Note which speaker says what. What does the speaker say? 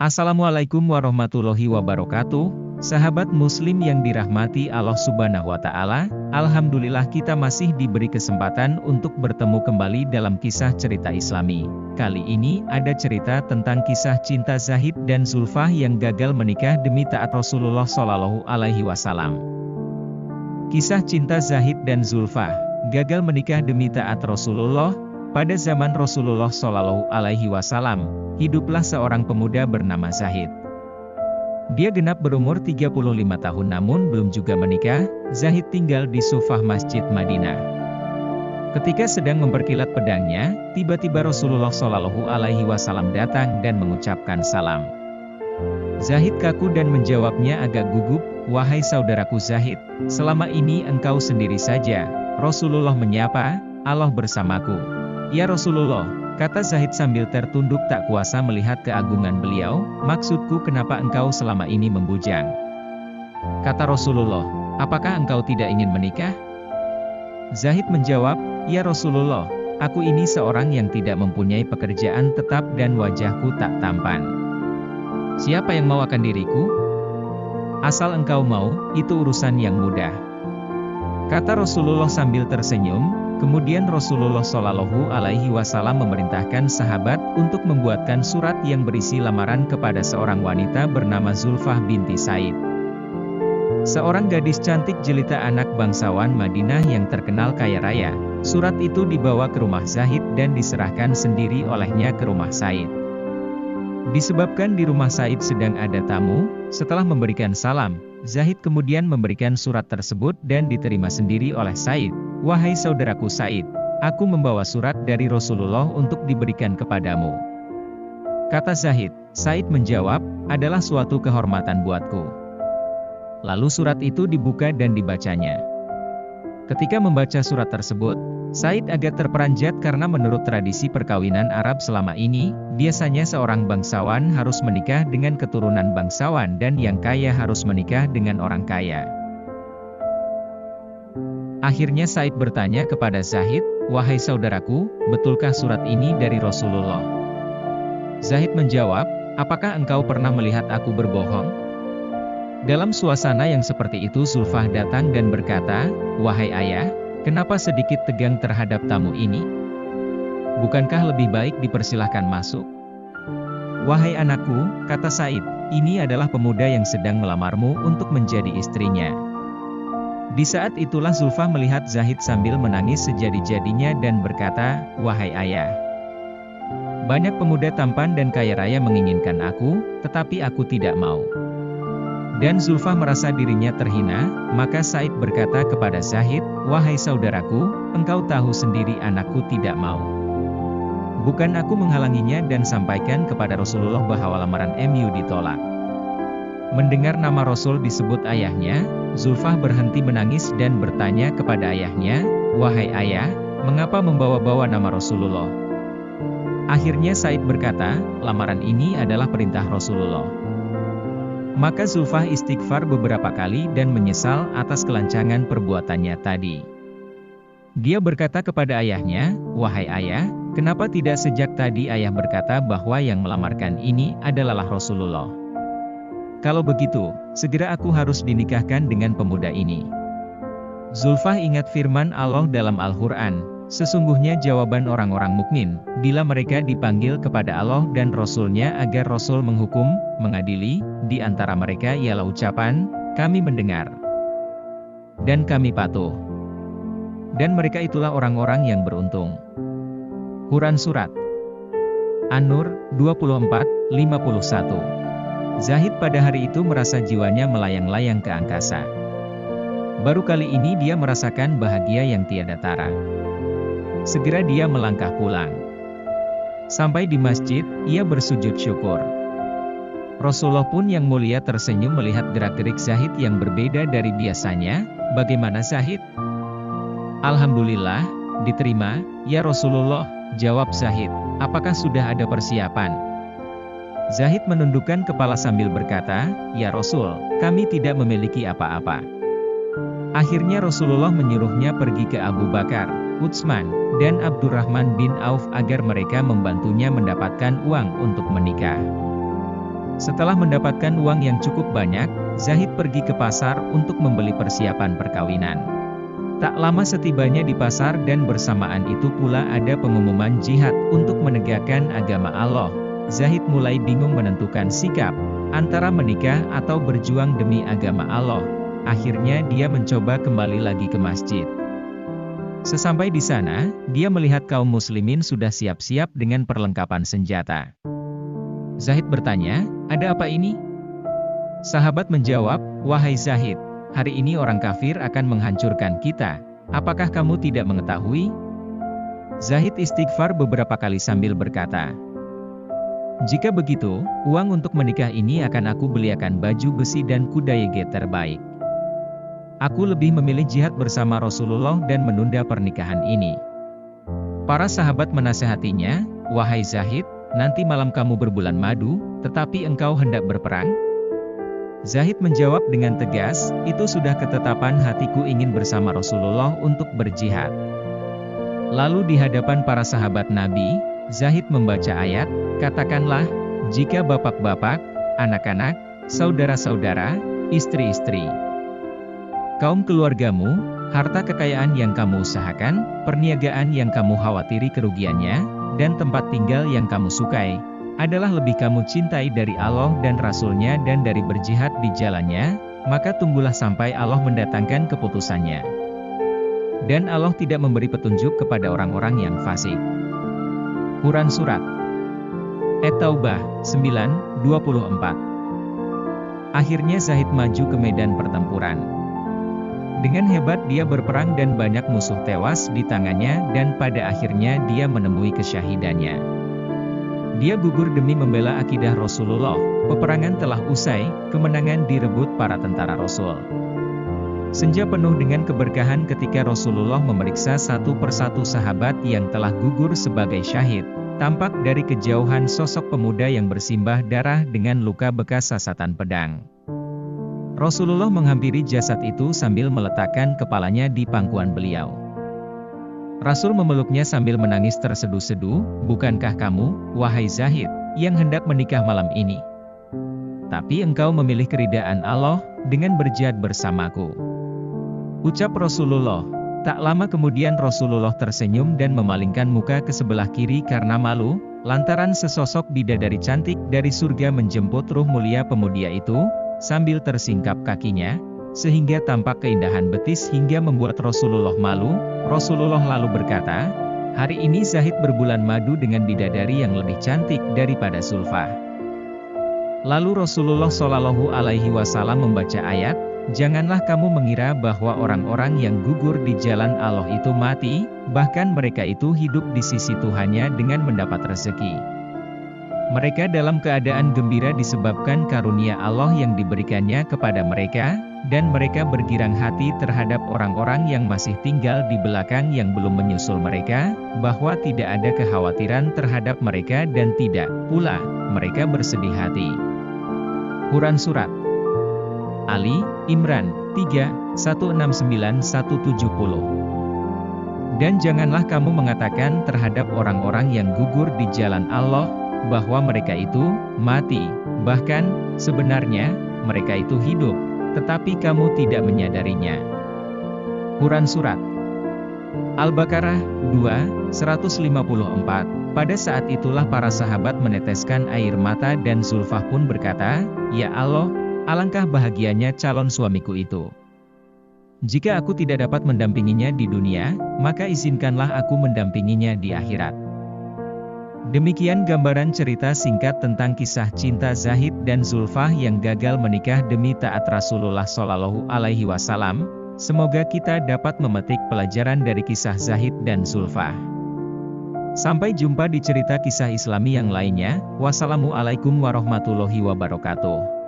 Speaker 1: Assalamualaikum warahmatullahi wabarakatuh, sahabat muslim yang dirahmati Allah Subhanahu wa Ta'ala. Alhamdulillah kita masih diberi kesempatan untuk bertemu kembali dalam kisah cerita Islami. Kali ini ada cerita tentang kisah cinta Zahid dan Zulfah yang gagal menikah demi taat Rasulullah Shallallahu Alaihi Wasallam. Kisah cinta Zahid dan Zulfah gagal menikah demi taat Rasulullah. Pada zaman Rasulullah Shallallahu Alaihi Wasallam, hiduplah seorang pemuda bernama Zahid. Dia genap berumur 35 tahun namun belum juga menikah. Zahid tinggal di Sufah Masjid Madinah. Ketika sedang memperkilat pedangnya, tiba-tiba Rasulullah Shallallahu Alaihi Wasallam datang dan mengucapkan salam. Zahid kaku dan menjawabnya agak gugup, "Wahai saudaraku Zahid, selama ini engkau sendiri saja." Rasulullah menyapa, "Allah bersamaku." "Ya Rasulullah," kata Zahid sambil tertunduk tak kuasa melihat keagungan beliau, "maksudku kenapa engkau selama ini membujang?" Kata Rasulullah, "Apakah engkau tidak ingin menikah?" Zahid menjawab, "Ya Rasulullah, aku ini seorang yang tidak mempunyai pekerjaan tetap dan wajahku tak tampan. Siapa yang mau akan diriku? Asal engkau mau, itu urusan yang mudah." Kata Rasulullah sambil tersenyum. Kemudian Rasulullah Shallallahu Alaihi Wasallam memerintahkan sahabat untuk membuatkan surat yang berisi lamaran kepada seorang wanita bernama Zulfah binti Said. Seorang gadis cantik jelita anak bangsawan Madinah yang terkenal kaya raya. Surat itu dibawa ke rumah Zahid dan diserahkan sendiri olehnya ke rumah Said. Disebabkan di rumah Said sedang ada tamu, setelah memberikan salam, Zahid kemudian memberikan surat tersebut dan diterima sendiri oleh Said. "Wahai saudaraku Said, aku membawa surat dari Rasulullah untuk diberikan kepadamu." Kata Zahid. Said menjawab, "Adalah suatu kehormatan buatku." Lalu surat itu dibuka dan dibacanya. Ketika membaca surat tersebut, Said agak terperanjat karena menurut tradisi perkawinan Arab selama ini, biasanya seorang bangsawan harus menikah dengan keturunan bangsawan dan yang kaya harus menikah dengan orang kaya. Akhirnya Said bertanya kepada Zahid, "Wahai saudaraku, betulkah surat ini dari Rasulullah?" Zahid menjawab, "Apakah engkau pernah melihat aku berbohong?" Dalam suasana yang seperti itu Zulfah datang dan berkata, "Wahai ayah, kenapa sedikit tegang terhadap tamu ini? Bukankah lebih baik dipersilahkan masuk?" "Wahai anakku," kata Said, "ini adalah pemuda yang sedang melamarmu untuk menjadi istrinya." Di saat itulah Zulfah melihat Zahid sambil menangis sejadi-jadinya dan berkata, "Wahai ayah, banyak pemuda tampan dan kaya raya menginginkan aku, tetapi aku tidak mau." Dan Zulfah merasa dirinya terhina, maka Said berkata kepada Zahid, "Wahai saudaraku, engkau tahu sendiri anakku tidak mau. Bukan aku menghalanginya dan sampaikan kepada Rasulullah bahwa lamaran MU ditolak." Mendengar nama Rasul disebut ayahnya, Zulfah berhenti menangis dan bertanya kepada ayahnya, "Wahai ayah, mengapa membawa-bawa nama Rasulullah?" Akhirnya Said berkata, "Lamaran ini adalah perintah Rasulullah." Maka Zulfah istighfar beberapa kali dan menyesal atas kelancangan perbuatannya tadi. Dia berkata kepada ayahnya, "Wahai ayah, kenapa tidak sejak tadi ayah berkata bahwa yang melamarkan ini adalah Rasulullah? Kalau begitu, segera aku harus dinikahkan dengan pemuda ini." Zulfah ingat firman Allah dalam Al-Quran, "Sesungguhnya jawaban orang-orang mukmin, bila mereka dipanggil kepada Allah dan Rasul-Nya agar Rasul menghukum, mengadili, di antara mereka ialah ucapan, kami mendengar, dan kami patuh. Dan mereka itulah orang-orang yang beruntung." Quran Surat An-Nur, 24:51. Zahid pada hari itu merasa jiwanya melayang-layang ke angkasa. Baru kali ini dia merasakan bahagia yang tiada tara. Segera dia melangkah pulang. Sampai di masjid, ia bersujud syukur. Rasulullah pun yang mulia tersenyum melihat gerak-gerik Zahid yang berbeda dari biasanya. "Bagaimana Zahid?" "Alhamdulillah, diterima, ya Rasulullah," jawab Zahid. "Apakah sudah ada persiapan?" Zahid menundukkan kepala sambil berkata, "Ya Rasul, kami tidak memiliki apa-apa." Akhirnya Rasulullah menyuruhnya pergi ke Abu Bakar, Utsman, dan Abdurrahman bin Auf agar mereka membantunya mendapatkan uang untuk menikah. Setelah mendapatkan uang yang cukup banyak, Zahid pergi ke pasar untuk membeli persiapan perkawinan. Tak lama setibanya di pasar dan bersamaan itu pula ada pengumuman jihad untuk menegakkan agama Allah. Zahid mulai bingung menentukan sikap, antara menikah atau berjuang demi agama Allah. Akhirnya dia mencoba kembali lagi ke masjid. Sesampai di sana, dia melihat kaum muslimin sudah siap-siap dengan perlengkapan senjata. Zahid bertanya, "Ada apa ini?" Sahabat menjawab, "Wahai Zahid, hari ini orang kafir akan menghancurkan kita. Apakah kamu tidak mengetahui?" Zahid istighfar beberapa kali sambil berkata, "Jika begitu, uang untuk menikah ini akan aku belikan baju besi dan kuda yege terbaik. Aku lebih memilih jihad bersama Rasulullah dan menunda pernikahan ini." Para sahabat menasehatinya, "Wahai Zahid, nanti malam kamu berbulan madu, tetapi engkau hendak berperang?" Zahid menjawab dengan tegas, "Itu sudah ketetapan hatiku ingin bersama Rasulullah untuk berjihad." Lalu di hadapan para sahabat Nabi, Zahid membaca ayat, "Katakanlah, jika bapak-bapak, anak-anak, saudara-saudara, istri-istri, kaum keluargamu, harta kekayaan yang kamu usahakan, perniagaan yang kamu khawatiri kerugiannya, dan tempat tinggal yang kamu sukai, adalah lebih kamu cintai dari Allah dan Rasul-Nya dan dari berjihad di jalannya, maka tunggulah sampai Allah mendatangkan keputusannya. Dan Allah tidak memberi petunjuk kepada orang-orang yang fasik." Quran Surat At-Taubah 9:24. Akhirnya Zahid maju ke medan pertempuran. Dengan hebat dia berperang dan banyak musuh tewas di tangannya dan pada akhirnya dia menemui kesyahidannya. Dia gugur demi membela akidah Rasulullah. Peperangan telah usai, kemenangan direbut para tentara Rasul. Senja penuh dengan keberkahan ketika Rasulullah memeriksa satu persatu sahabat yang telah gugur sebagai syahid. Tampak dari kejauhan sosok pemuda yang bersimbah darah dengan luka bekas sasatan pedang. Rasulullah menghampiri jasad itu sambil meletakkan kepalanya di pangkuan beliau. Rasul memeluknya sambil menangis terseduh-seduh, "Bukankah kamu, wahai Zahid, yang hendak menikah malam ini? Tapi engkau memilih keridaan Allah, dengan berjihad bersamaku." Ucap Rasulullah. Tak lama kemudian Rasulullah tersenyum dan memalingkan muka ke sebelah kiri karena malu, lantaran sesosok bidadari cantik dari surga menjemput ruh mulia pemuda itu, sambil tersingkap kakinya, sehingga tampak keindahan betis hingga membuat Rasulullah malu. Rasulullah lalu berkata, "Hari ini Zahid berbulan madu dengan bidadari yang lebih cantik daripada Sulfah." Lalu Rasulullah Shallallahu Alaihi Wasallam membaca ayat, "Janganlah kamu mengira bahwa orang-orang yang gugur di jalan Allah itu mati, bahkan mereka itu hidup di sisi Tuhannya dengan mendapat rezeki. Mereka dalam keadaan gembira disebabkan karunia Allah yang diberikannya kepada mereka, dan mereka bergirang hati terhadap orang-orang yang masih tinggal di belakang yang belum menyusul mereka, bahwa tidak ada kekhawatiran terhadap mereka dan tidak pula mereka bersedih hati." Quran Surat Ali Imran 3:169-170. "Dan janganlah kamu mengatakan terhadap orang-orang yang gugur di jalan Allah, bahwa mereka itu mati, bahkan sebenarnya mereka itu hidup, tetapi kamu tidak menyadarinya." Quran Surat Al-Baqarah 2:154. Pada saat itulah para sahabat meneteskan air mata dan Zulfah pun berkata, "Ya Allah, alangkah bahagianya calon suamiku itu. Jika aku tidak dapat mendampinginya di dunia, maka izinkanlah aku mendampinginya di akhirat." Demikian gambaran cerita singkat tentang kisah cinta Zahid dan Zulfah yang gagal menikah demi taat Rasulullah Shallallahu Alaihi Wasallam. Semoga kita dapat memetik pelajaran dari kisah Zahid dan Zulfah. Sampai jumpa di cerita kisah Islami yang lainnya. Wassalamualaikum warahmatullahi wabarakatuh.